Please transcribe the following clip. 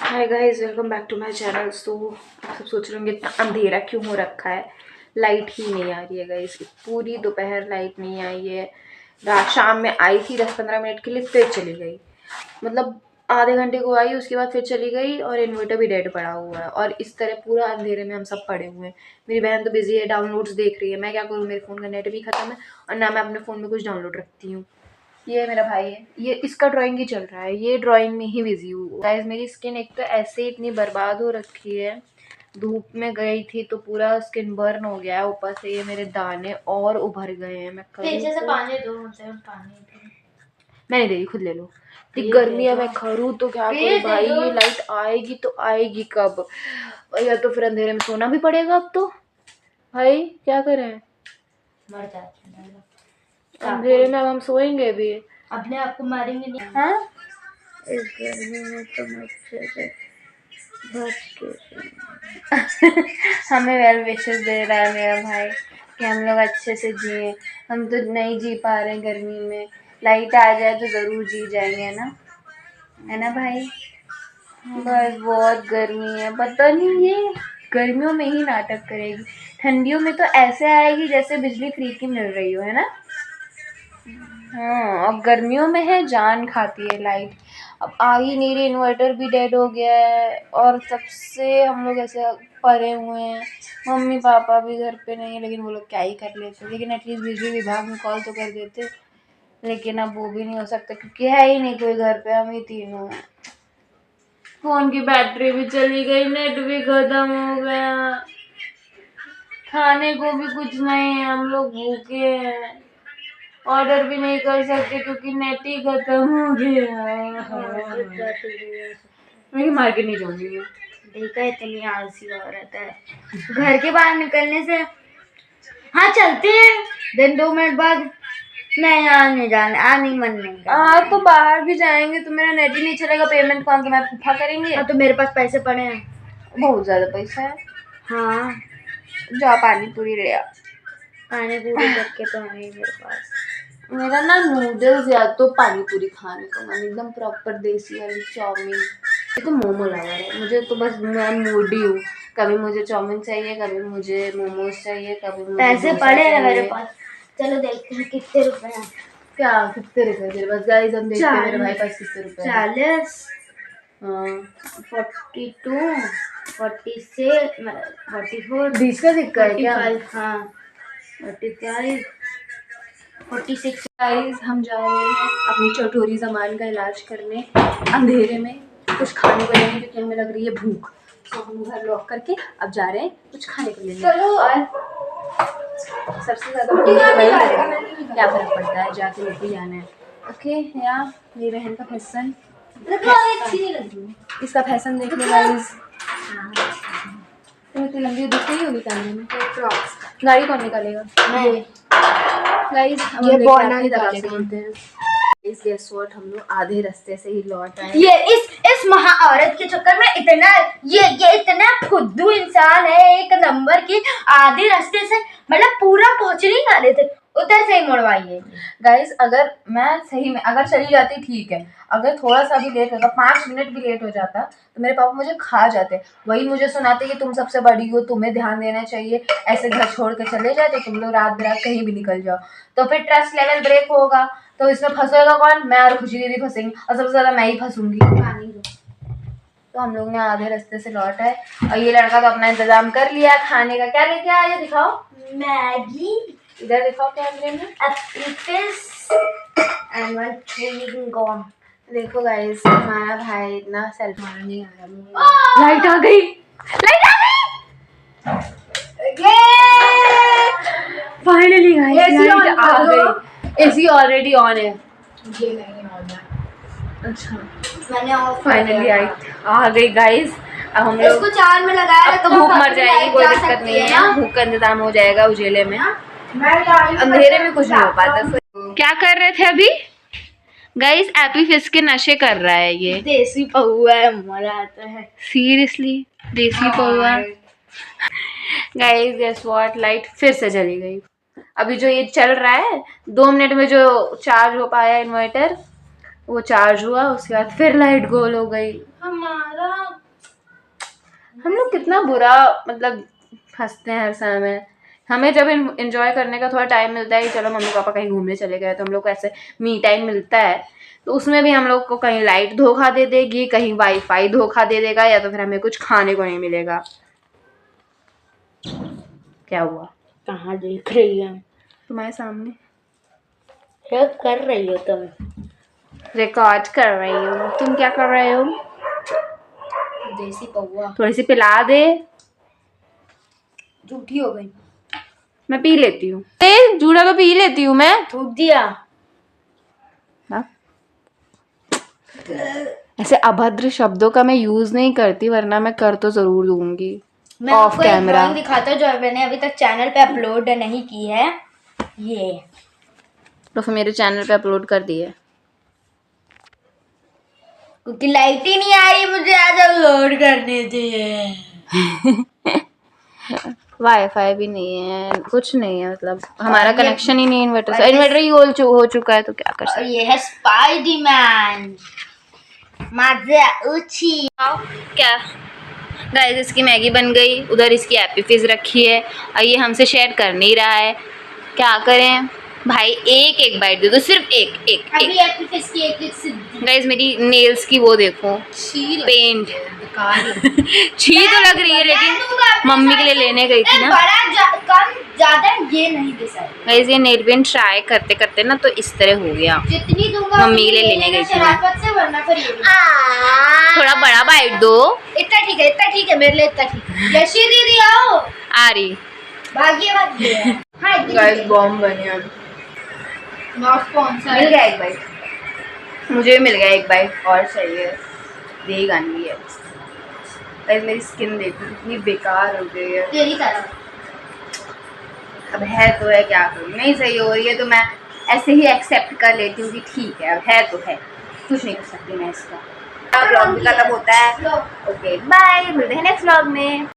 Hi guys, welcome back to my channel. तो आप सब सोच रहे होंगे इतना अंधेरा क्यों हो रखा है, लाइट ही नहीं आ रही है गाइस। पूरी दोपहर लाइट नहीं आई है। रात शाम में आई थी 10-15 मिनट के लिए, फिर चली गई। मतलब आधे घंटे को आई, उसके बाद फिर चली गई और इन्वर्टर भी डेड पड़ा हुआ है। और इस तरह पूरा अंधेरे में हम सब पड़े हुए हैं। मेरी बहन तो बिजी है, डाउनलोड्स देख रही है। मैं क्या करूँ, मेरे फ़ोन का नेट भी खत्म है और ना मैं अपने फ़ोन में कुछ डाउनलोड रखती हूँ। ये मेरा भाई है, ये इसका ड्राइंग ही चल रहा है, ये ड्राइंग में ही बिजी हूँ गाइस। मेरी स्किन एक तो ऐसे इतनी बर्बाद हो रखी है, धूप में गई थी तो पूरा स्किन बर्न हो गया है। ऊपर से ये मेरे दाने और उभर गए हैं। मैं पीछे से पानी दो, मुझे पानी दो। मैं नहीं दे रही, खुद ले लो। गर्मी है, मैं करूँ तो क्या करूँ भाई। ये लाइट आएगी तो आएगी कब, या तो फिर अंधेरे में सोना भी पड़ेगा अब तो। भाई क्या करें, मर जाते हैं अंधेरे में अब हम सोएंगे भी, अपने आप को मारेंगे नहीं। हाँ इस गर्मी में तो मच्छर से बच के हमें वेल विशेस दे रहा है मेरा भाई कि हम लोग अच्छे से जिए। हम तो नहीं जी पा रहे गर्मी में। लाइट आ जाए तो ज़रूर जी जाएंगे ना, है ना भाई। बस बहुत गर्मी है, पता नहीं ये गर्मियों में ही नाटक करेगी। ठंडियों में तो ऐसे आएगी जैसे बिजली फ्री की मिल रही हो, है ना। हाँ, अब गर्मियों में है जान खाती है लाइट। अब आ ही नहीं रही, इन्वर्टर भी डेड हो गया है और सबसे हम लोग ऐसे परे हुए हैं। मम्मी पापा भी घर पे नहीं है, लेकिन वो लोग क्या ही कर लेते। लेकिन एटलीस्ट बिजली विभाग में कॉल तो कर देते, लेकिन अब वो भी नहीं हो सकता क्योंकि है ही नहीं कोई घर पे, हम ही तीनों हैं। फोन की बैटरी भी चली गई, नेट भी खत्म हो गया, खाने को भी कुछ नहीं है, हम लोग भूखे हैं। ऑर्डर भी नहीं कर सकते क्योंकि नेट ही खत्म हो गया। मैं मार्केट नहीं जाऊंगी। देखा इतनी आलसी औरत है, घर के बाहर निकलने से हाँ चलते हैं, दिन 2 मिनट बाद नहीं यहाँ नहीं जाना, नहीं मन नहीं करना। तो बाहर भी जाएंगे तो मेरा नेट ही नहीं चलेगा। पेमेंट कौन तुम्हारे फूफा करेंगे? हाँ तो मेरे पास पैसे पड़े हैं, बहुत ज्यादा पैसा है। हाँ जा पानी पूरी ले आ। पानी पूरी करके तो है मेरे पास। मेरा ना नूडल्स या तो पानी पूरी खाने का मन, एकदम प्रॉपर देसी वाली चाउमीन। ये तो मोमो लगा है मुझे, तो बस मैं मूडी हूँ। कभी मुझे चाउमीन चाहिए, कभी मुझे मोमोज चाहिए, कभी मुझे पैसे पड़े हैं मेरे पास। चलो देखते हैं कितने रुपए हैं। क्या कितने रुपए तेरे पास? गाइस हम देखते हैं मेरे भाई पास कितने रुपए हैं। 40, हाँ 42, 46, 44, 20 का सिक्का है क्या? 45, हाँ 45, 46। गाइस हम जा रहे हैं अपनी चटोरी जमान का इलाज करने अंधेरे में, कुछ खाने को लेने क्योंकि हमें लग रही है भूख। तो हम घर लॉक करके अब जा रहे हैं कुछ खाने को लेने। चलो। और सबसे ज्यादा भूख तो वही लगेगी, क्या फर्क पड़ता है, जाके लेके जाना है। ओके यार, मेरी बहन का फैशन, इसका फैशन देख लो गाइस। तो इतनी लंबी दिख रही होगी कैमरे में। गाड़ी कौन निकालेगा? गाइस ये बोलना निकालेगा। इस गेस व्हाट, हम लोग आधे रास्ते से ही लौट आए। ये इस महा औरत के चक्कर में इतना ये इतना फुद्दू इंसान है, एक नंबर की। आधे रास्ते से मतलब पूरा पहुंच नहीं वाले थे, उधर से ही मुड़वाइए। गाइस अगर मैं सही में अगर चली जाती ठीक है, अगर थोड़ा सा भी लेट होता, 5 मिनट भी लेट हो जाता तो मेरे पापा मुझे खा जाते। वही मुझे सुनाते कि तुम सबसे बड़ी हो, तुम्हें ध्यान देना चाहिए, ऐसे घर छोड़ के चले जाते तुम लोग, रात बिरात कहीं भी निकल जाओ तो फिर ट्रस्ट लेवल ब्रेक होगा। तो इसमें फंसेगा कौन? मैं और खुशी दीदी फंसेंगी, और सबसे ज्यादा मैं ही फंसूंगी। तो हम लोग ने आधे रास्ते से लौट आए और ये लड़का तो अपना इंतजाम कर लिया खाने का। क्या लेके आया दिखाओ? मैगी। इधर दिखाओ कैमरे में। देखो गाइस, हमारा भाई इतना सेल्फ नहीं आ रहा। लाइट आ गई, लाइट आ गई फाइनली गाइस, लाइट आ गई। एसी ऑलरेडी ऑन है, ये नहीं ऑन है। अच्छा मैंने ऑफ फाइनली आ गई गाइस। अब हम लोग इसको 4 में लगाया, अब तो भूख मर जाएगी, कोई दिक्कत नहीं है, भूख का इंतजाम हो जाएगा उजेले में। अंधेरे में कुछ नहीं हो पाता। क्या कर रहे थे अभी गाइस? एपी फिश के नशे कर रहा है ये। देसी पहुआ है, मजा आता है सीरियसली, देसी पहुआ। गाइस गेस व्हाट, लाइट फिर से चली गई। अभी जो ये चल रहा है 2 मिनट में जो चार्ज हो पाया इन्वर्टर, वो चार्ज हुआ, उसके बाद फिर लाइट गोल हो गई। हमारा कितना बुरा मतलब हंसते हैं हर समय। हमें जब एंजॉय करने का थोड़ा टाइम मिलता है कि चलो मम्मी पापा कहीं घूमने चले गए तो हम लोग को ऐसे मी टाइम मिलता है, तो उसमें भी हम लोग को कहीं लाइट धोखा दे देगी, कहीं वाईफाई धोखा दे देगा, या तो फिर हमें कुछ खाने को नहीं मिलेगा। क्या हुआ? कहाँ देख रही है? तुम्हारे सामने क्या कर रही हो तुम? रिकॉर्ड कर रही हूँ। तुम क्या कर रहे हो? देसी पौवा। थोड़ी सी पिला दे। झूठी हो गई। मैं पी लेती हूँ। जूड़ा तो पी लेती हूँ मैं। थूक दिया। हाँ? ऐसे अभद्र शब्दों का मैं यूज नहीं करती, वरना मैं कर तो जरूर दूंगी मैं ऑफ आपको एक कैमरा। ड्राइंग दिखाता हूँ जो मैंने अभी तक चैनल पे अपलोड नहीं की है। ये तो फिर मेरे चैनल पे अपलोड कर दिए। क्योंकि लाइट ही नहीं आ रही, मुझे आज अपलोड करने थे। वाईफाई भी नहीं है, कुछ नहीं है, मतलब हमारा और ये- कनेक्शन ही नहीं है इन्वर्टर से। और ये- इन्वर्टर ही हो चुका है तो क्या कर और सकते ये है स्पाइडरमैन माझे उची। क्या गाइस, इसकी मैगी बन गई, उधर इसकी एप्पी फिज रखी है और ये हमसे शेयर कर नहीं रहा है। क्या करें भाई, एक एक बाइट दे दो, सिर्फ एक एक अभी एक। एप्पी फिश की एक सिद्धि। गाइस मेरी नेल्स की वो देखो, पेंट छी तो लग रही है, लेकिन मम्मी के लिए लेने गई थी ना। कम ज्यादा ये नहीं दे सकते। गाइस ये नेल पेंट ट्राई करते करते ना तो इस तरह हो गया। जितनी दूंगा मम्मी के लिए लेने गई थी मैं। शराफत से, वरना फिर ये भी। थोड़ा बड़ा बाइट दो। इतना ठीक है मेरे लिए, इतना ठीक है। यशी दीदी आओ। आ रही भागिए हाँ गाइस, बॉम्ब बनी अब। Not sponsor. मिल गया एक बाइट, मुझे भी मिल गया एक बाइट और चाहिए, देगा नहीं है। गाइस मेरी स्किन देखो कितनी बेकार हो गई है। तेरी तरफ अब है तो है, क्या करूँ, नहीं सही हो रही है तो मैं ऐसे ही एक्सेप्ट कर लेती हूँ कि ठीक है, अब है तो है, कुछ नहीं कर सकती मैं इसका। व्लॉग भी खत्म होता है। ओके बाय, मिलते हैं नेक्स्ट व्लॉग में।